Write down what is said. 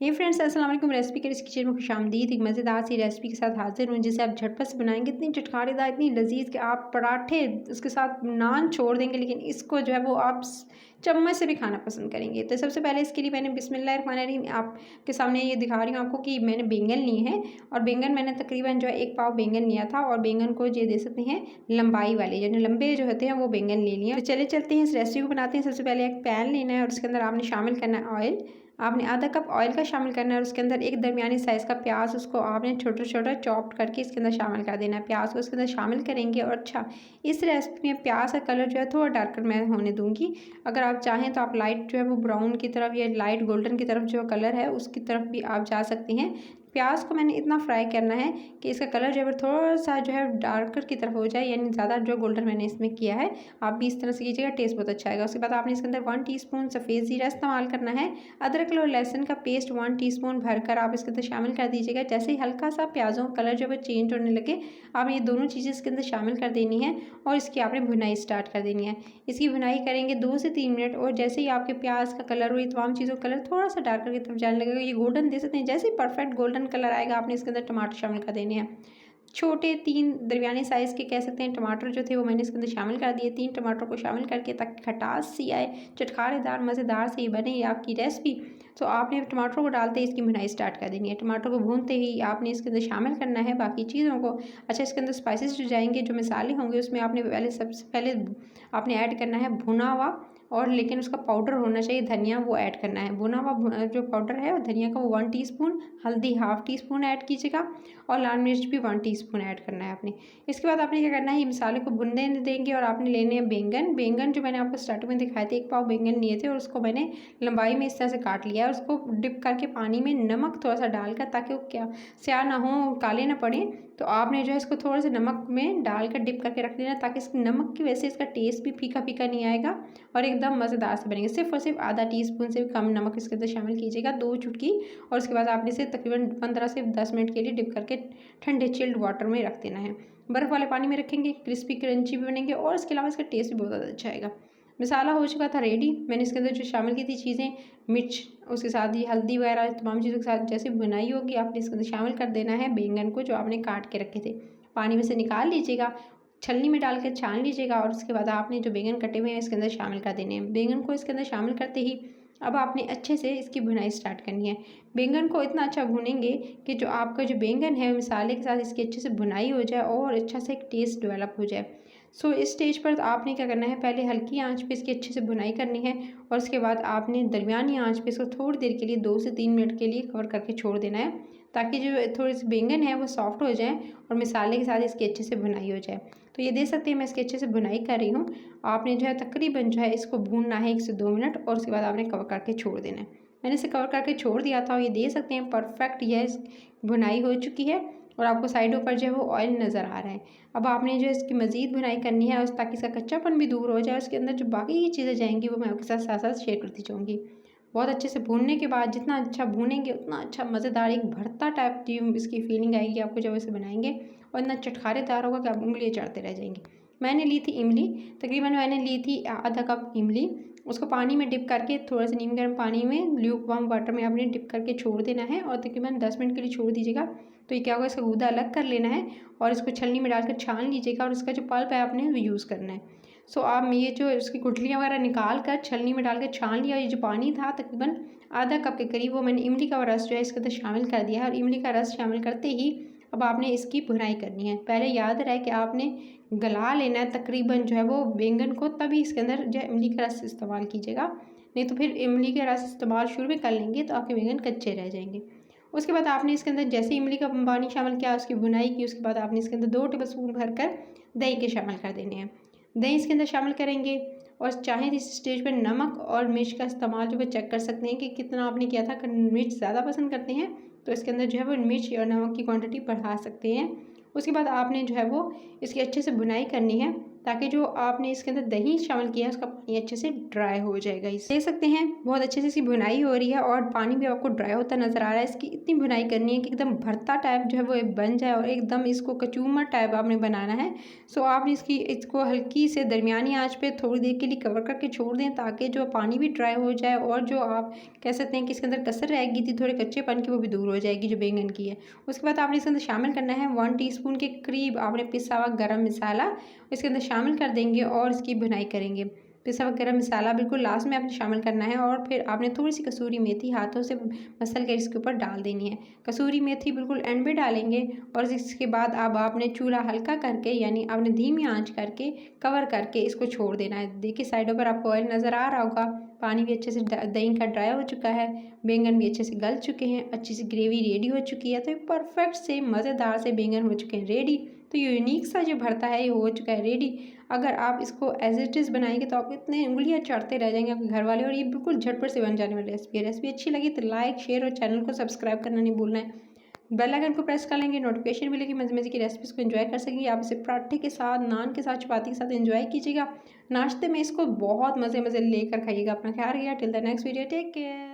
हे friends, अस्सलाम वालेकुम। Recipe के इस किचन में खुशामदीद। एक मज़ेदार सी रेसिपी के साथ हाजिर हूँ जिसे आप झटपट से बनाएंगे। इतनी चटखारेदार, इतनी लजीज कि आप पराठे उसके साथ नान छोड़ देंगे, लेकिन इसको जो है वो आप चम्मच से भी खाना पसंद करेंगे। तो सबसे पहले इसके लिए मैंने बिस्मिल्लाहिर्रहमानिर्रहीम आपके सामने ये दिखा रही हूँ आपको कि मैंने बैंगन लिए हैं। और बैंगन मैंने तकरीबन जो है 1 पाव बैंगन लिया था। और बैंगन को ये दे सकते हैं लंबाई वाले, यानी लंबे जो होते हैं वो बैंगन ले लिए। तो चले चलते हैं इस रेसिपी को बनाते हैं। सबसे पहले एक पैन लेना है और उसके अंदर आपने शामिल करना है ऑयल। आपने आधा कप ऑयल का शामिल करना है और उसके अंदर एक दरमियानी साइज़ का प्याज, उसको आपने छोटा छोटा चॉप्ड करके इसके अंदर शामिल कर देना है। प्याज को इसके अंदर शामिल करेंगे। और अच्छा, इस रेसिपी में प्याज का कलर जो है थोड़ा डार्कर मैं होने दूंगी। अगर आप चाहें तो आप लाइट जो है वो ब्राउन की तरफ या लाइट गोल्डन की तरफ जो कलर है उसकी तरफ भी आप जा सकती हैं। प्याज को मैंने इतना फ्राई करना है कि इसका कलर जो है थोड़ा सा जो है डार्कर की तरफ हो जाए, यानी ज़्यादा जो गोल्डन मैंने इसमें किया है। आप भी इस तरह से कीजिएगा, टेस्ट बहुत अच्छा आएगा। उसके बाद आपने इसके अंदर 1 टीस्पून सफ़ेद ज़ीरा इस्तेमाल करना है। अदरक और लहसुन का पेस्ट 1 टीस्पून भरकर आप इसके अंदर शामिल कर दीजिएगा। जैसे ही हल्का सा प्याज़ों का कलर जो है चेंज होने लगे, आप ये दोनों चीज़ें इसके अंदर शामिल कर देनी है और इसकी आपने भुनाई स्टार्ट कर देनी है। इसकी भुनाई करेंगे 2 से 3 मिनट। और जैसे ही आपके प्याज का कलर और ये तमाम चीज़ों का कलर थोड़ा सा डार्कर की तरफ जाने लगेगा, ये गोल्डन दे सकते हैं। जैसे ही परफेक्ट गोल्डन कलर आएगा, आपने इसके अंदर टमाटर शामिल कर देने हैं। छोटे 3 दरमियाने साइज़ के कह सकते हैं टमाटर जो थे वो मैंने इसके अंदर शामिल कर दिए। 3 टमाटर को शामिल करके ताकि खटास सी आए, चटखारेदार मज़ेदार सी बने ये आपकी रेसिपी। तो आपने टमाटरों को डालते ही इसकी भुनाई स्टार्ट कर देनी है। टमाटर को भूनते ही आपने इसके अंदर शामिल करना है बाकी चीज़ों को। अच्छा, इसके अंदर स्पाइसेस जो जाएंगे, जो मसाले होंगे, उसमें आपने सबसे पहले आपने ऐड करना है भुना हुआ, और लेकिन उसका पाउडर होना चाहिए धनिया, वो ऐड करना है। भुना हुआ जो पाउडर है और धनिया का वो 1 टीस्पून, हल्दी हाफ़ टीस्पून ऐड कीजिएगा और लाल मिर्च भी 1 टीस्पून ऐड करना है आपने। इसके बाद आपने क्या करना है, ये मसाले को भुनने देंगे और आपने लेने हैं बैंगन। बैंगन जो मैंने आपको स्टार्टिंग में दिखाए थे, 1 पाव बैंगन लिए थे और उसको मैंने लंबाई में इस तरह से काट लिया है। उसको डिप करके पानी में नमक थोड़ा सा डालकर, ताकि वो क्या स्याह ना हो, काले ना पड़े, तो आपने जो है इसको थोड़ा सा नमक में डालकर डिप करके रख देना, ताकि इस नमक की वजह से इसका टेस्ट भी फीका फीका नहीं आएगा और एकदम मज़ेदार से बनेंगे। सिर्फ और सिर्फ आधा टीस्पून से कम नमक इसके अंदर शामिल कीजिएगा, 2 चुटकी। और उसके बाद आपने इसे तकरीबन 15 से 10 मिनट के लिए डिप करके ठंडे चिल्ड वाटर में रख देना है। बर्फ़ वाले पानी में रखेंगे, क्रिस्पी क्रंची भी बनेंगे और इसके अलावा इसका टेस्ट भी बहुत ज़्यादा अच्छा आएगा। मसाला हो चुका था रेडी। मैंने इसके अंदर जो शामिल की थी चीज़ें, मिर्च, उसके साथ ही हल्दी वगैरह तमाम चीज़ों के साथ जैसे बुनाई होगी, आपने इसके अंदर शामिल कर देना है बैंगन को जो आपने काट के रखे थे। पानी में से निकाल लीजिएगा, छलनी में डाल के छान लीजिएगा और उसके बाद आपने जो बैंगन कटे हुए हैं इसके अंदर शामिल कर देने हैं। बैंगन को इसके अंदर शामिल करते ही अब आपने अच्छे से इसकी भुनाई स्टार्ट करनी है। बैंगन को इतना अच्छा भूनेंगे कि जो आपका जो बैंगन है मसाले के साथ इसकी अच्छे से भुनाई हो जाए और अच्छा से एक टेस्ट डेवलप हो जाए। सो इस स्टेज पर आपने क्या करना है, पहले हल्की आंच पे इसकी अच्छे से भुनाई करनी है और उसके बाद आपने दरमियानी आंच पे इसको थोड़ी देर के लिए 2 से 3 मिनट के लिए कवर करके छोड़ देना है, ताकि जो थोड़ी सी बैंगन है वो सॉफ्ट हो जाए और मसाले के साथ इसकी अच्छे से भुनाई हो जाए। तो ये देख सकते हैं मैं इसकी अच्छे से भुनाई कर रही हूँ। आपने जो है तकरीबन जो है इसको भूनना है 1 से 2 मिनट और उसके बाद आपने कवर करके छोड़ देना है। मैंने इसे कवर करके छोड़ दिया था और ये देख सकते हैं परफेक्ट यह भुनाई हो चुकी है और आपको साइडों पर जो है वो ऑयल नज़र आ रहा है। अब आपने जो है इसकी मज़ीद भुनाई करनी है और ताकि इसका कच्चापन भी दूर हो जाए। उसके अंदर जो बाकी की चीज़ें जाएंगी वो मैं आपके साथ साथ साथ शेयर करती जाऊँगी। बहुत अच्छे से भूनने के बाद जितना अच्छा भूनेंगे उतना अच्छा मज़ेदार एक भरता टाइप की इसकी फीलिंग आएगी आपको जब इसे बनाएंगे, और इतना चटखारेदार होगा कि आप उंगलियाँ चाटते रह जाएंगे। मैंने ली थी इमली, तकरीबन मैंने ली थी आधा कप इमली। उसको पानी में डिप करके थोड़ा सा नीम गर्म पानी में ल्यूक वार्म वाटर में आपने डिप करके छोड़ देना है और तकरीबन 10 मिनट के लिए छोड़ दीजिएगा। तो ये क्या होगा, इसका गूदा अलग कर लेना है और इसको छलनी में डालकर छान लीजिएगा और इसका जो पल्प है आपने वो यूज़ करना है। सो आप ये जो इसकी गुठलियाँ वगैरह निकाल कर छलनी में डाल कर छान लिया। ये जो पानी था तकरीबन आधा कप के करीब, वो मैंने इमली का रस जो है इसके अंदर शामिल कर दिया है। और इमली का रस शामिल करते ही अब आपने इसकी भुनाई करनी है। पहले याद रहे कि आपने गला लेना है तकरीबन जो है वो बैंगन को, तभी इसके अंदर जो है इमली का रस इस्तेमाल कीजिएगा, नहीं तो फिर इमली का रस इस्तेमाल शुरू में कर लेंगे तो आपके बैंगन कच्चे रह जाएंगे। उसके बाद आपने इसके अंदर जैसे इमली का पानी शामिल किया, उसकी भुनाई की, उसके बाद आपने इसके अंदर 2 टेबल स्पून भरकर दही के शामिल कर देने हैं। दही इसके अंदर शामिल करेंगे और चाहे इस स्टेज पर नमक और मिर्च का इस्तेमाल जो है चेक कर सकते हैं कि कितना आपने किया था। अगर मिर्च ज़्यादा पसंद करते हैं तो इसके अंदर जो है वो मिर्च और नमक की क्वांटिटी बढ़ा सकते हैं। उसके बाद आपने जो है वो इसकी अच्छे से भुनाई करनी है ताकि जो आपने इसके अंदर दही शामिल किया है उसका पानी अच्छे से ड्राई हो जाएगा। इस देख सकते हैं बहुत अच्छे से इसकी भुनाई हो रही है और पानी भी आपको ड्राई होता नज़र आ रहा है। इसकी इतनी भुनाई करनी है कि एकदम भरता टाइप जो है वो बन जाए और एकदम इसको कचूमर टाइप आपने बनाना है। सो आपने इसको हल्की से दरमियानी आंच पे थोड़ी देर के लिए कवर करके छोड़ दें ताकि जो पानी भी ड्राई हो जाए और जो आप कह सकते हैं कि इसके अंदर कसर रह गई थी थोड़े कच्चेपन की, वो भी दूर हो जाएगी जो बैंगन की है। उसके बाद आपने इसके अंदर शामिल करना है 1 टीस्पून के करीब आपने पिसा हुआ गरम मसाला इसके अंदर शामिल कर देंगे और इसकी भुनाई करेंगे। पिसा हुआ गरम मसाला बिल्कुल लास्ट में आपने शामिल करना है और फिर आपने थोड़ी सी कसूरी मेथी हाथों से मसल कर इसके ऊपर डाल देनी है। कसूरी मेथी बिल्कुल एंड में डालेंगे और इसके बाद अब आपने चूल्हा हल्का करके यानी आपने धीमी आंच करके कवर करके इसको छोड़ देना है। देखिए साइडों पर आपको ऑयल नज़र आ रहा होगा, पानी भी अच्छे से दही का ड्राई हो चुका है, बैंगन भी अच्छे से गल चुके हैं, अच्छी सी ग्रेवी रेडी हो चुकी है। तो ये परफेक्ट से मज़ेदार से बैंगन हो चुके हैं रेडी। तो ये यूनिक सा जो भरता है ये हो चुका है रेडी। अगर आप इसको एज इट इज़ बनाएंगे तो आपको इतने उंगलियां चढ़ते रह जाएंगे आपके घर वाले, और ये बिल्कुल झटपट से बन जाने वाली रेसिपी है। रेसिपी अच्छी लगी तो लाइक शेयर और चैनल को सब्सक्राइब करना नहीं भूलना है। बेल आइकन को प्रेस कर लेंगे, नोटिफिकेशन मिलेगी, मज़े मज़े की रेसिपीज़ को एंजॉय कर सकेंगे। आप इसे पराठे के साथ, नान के साथ, चपाती के साथ एंजॉय कीजिएगा। नाश्ते में इसको बहुत मज़े मज़े लेकर खाइएगा। अपना ख्याल रखिएगा। Till the next video, take care.